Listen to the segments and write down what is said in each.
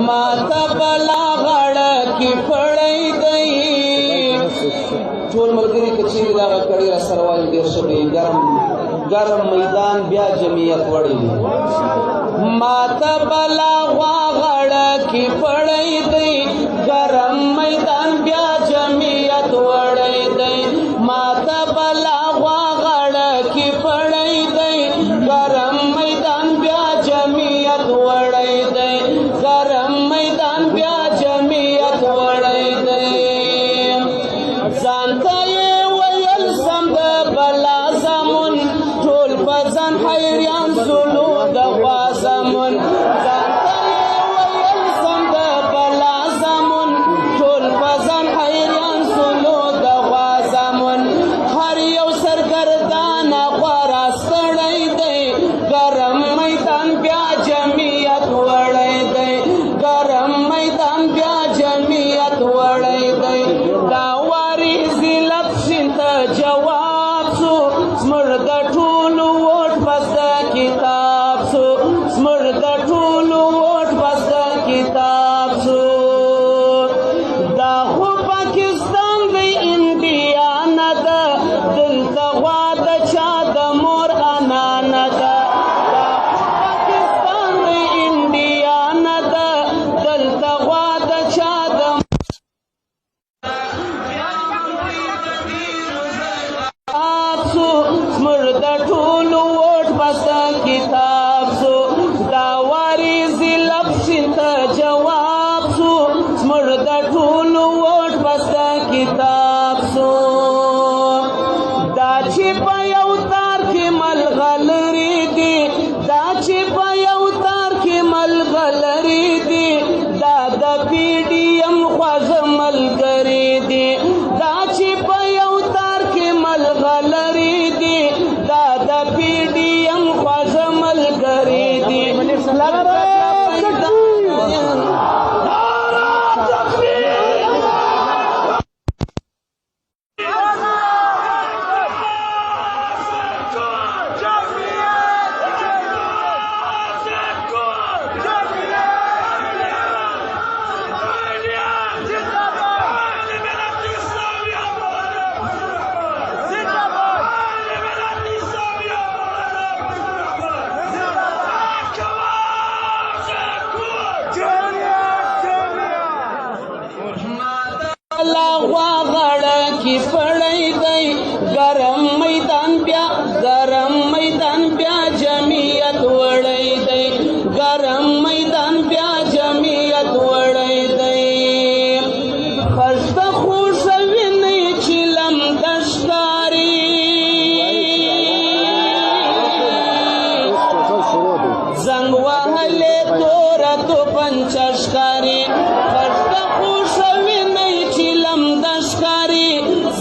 ماته بلا غاړه کې پړی دی ټول ملګري که چیرې دغه کړي راسره وایي ډېر ښه دی ګرم میدان بیا جمعیت وړی دی ماته بلا غاړه کې پړی دی ګرم میدان بیا جمعیت وړی دی ماته بلا غاړه کې پړی دی ګرم میدان بیا جمعیت وړی دی ګرم میدان بیا جمعیت وړی دی ځان ته یې ویل سم د بلا زمون ټول په ځان حیران سولو د غوا زمون ځان ته یې ویل سم د بلا زمون ټول په ځان حیران سولو د غوا زمون هر یو سرګردانه خورا ستړی دی ګرم میدان بیا جمعیت وړی دی ګرم میدان بیا جمعیت وړی دی دا واري زلت شنت جواب سو زمر د ټولو وټ پس د کتاب سو زمر د ټولو وټ پس د کتاب سو دا خو پاکستان دی انډیا نه ده دلته غوا د چا د مور انا نه ده دا خو پاکستان دی انډیا نه ده دلته غوا د چا د زمر د ټولو وټ پس د کتاب سو دا واري زلب شنت جواب سو زمر د ټولو وټ پس د کتاب سو دا چې په یو تار کې ملغلري دي دا چې په یو تار کې ملغلري دي دا د پی ډي ایم خوږه ملګري دي دا چې په یو تار کې ملغلري دي دا د پی ډي ایم خوږه ملګري دي غاړه کې پړی دی ګرم میدان بیا جمعیت وړی دی ګرم میدان بیا جمعیت وړی دی خشته خوشوي نه چې لم دشکاري زنګ وهلې توره تو پنچشکاري خشته خوشوي نه چې لم دشکاري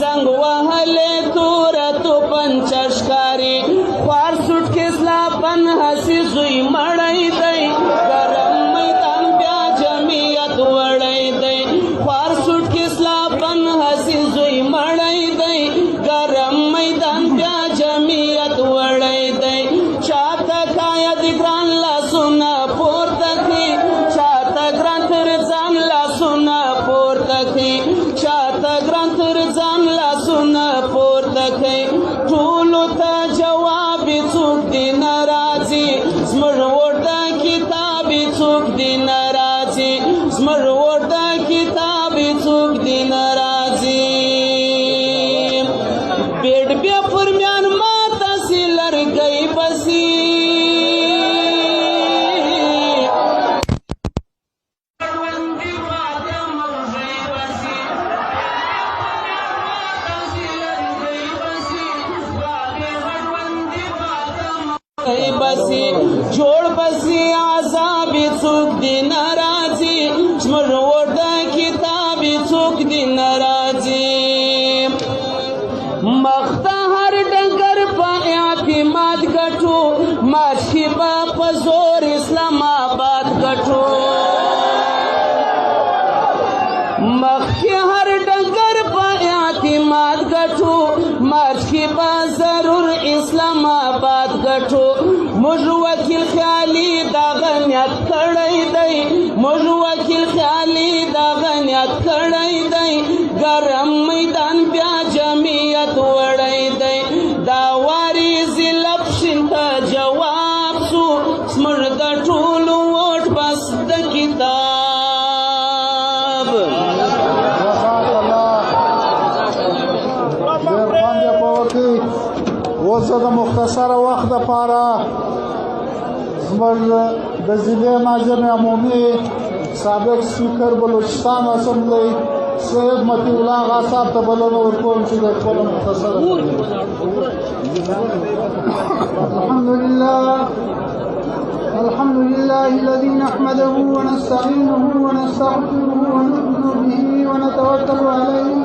زنګ وهلې توره تو پنچشکاري خوار سوټ کې سلاپن هسي زوی مړی دی ګرم میدان بیا جمعیت وړی دی خوار سوټ کې سلاپن هسي زوی مړی دی ګرم میدان بیا جمعیت وړی دی چاته کایا د ګران لاسونه پورته کړي چاته ګران تر ځان لاسونه پورته کړي چاته ګران تر ځان لاسونه پورته کړي ټولو ته جواب څوک دی ناراضي زمر ورته کتاب څوک دی ناراضي زمر ورته کتاب څوک دی ناراضي بیډ بیا فرمیان ماته سي لرګي بسي بسی جوړ بسی عذاب څوک دی ناراضي زمر ورته کتاب څوک دی ناراضي مخته هر ډنګر په اعتماد ګټو ماشي په زور اسلام آباد ګټو مخکې هر ډنګر په اعتماد ګټو ماشي په ضرور اسلام آباد ګټو موږ وکیل خیالي دا غنیت کړی دی موږ وکیل خیالي دا غنیت کړی دی ګرم میدان بیا جمعیت وړی دی دا وارث لپشین ته جواب سو زموږ د ټولو ووټ بس د کتاب اوس د مختصره وخت دپاره زموږ د ضلع ناظم عمومي سابق سپیکر بلوچستان اسمبلی سید مطیع الله آغا صاحب ته بلنه ورکوم چې د خپله مختصره الحمد لله الذي نحمده ونستعينه ونستغفره ونؤمن به ونتوكل عليه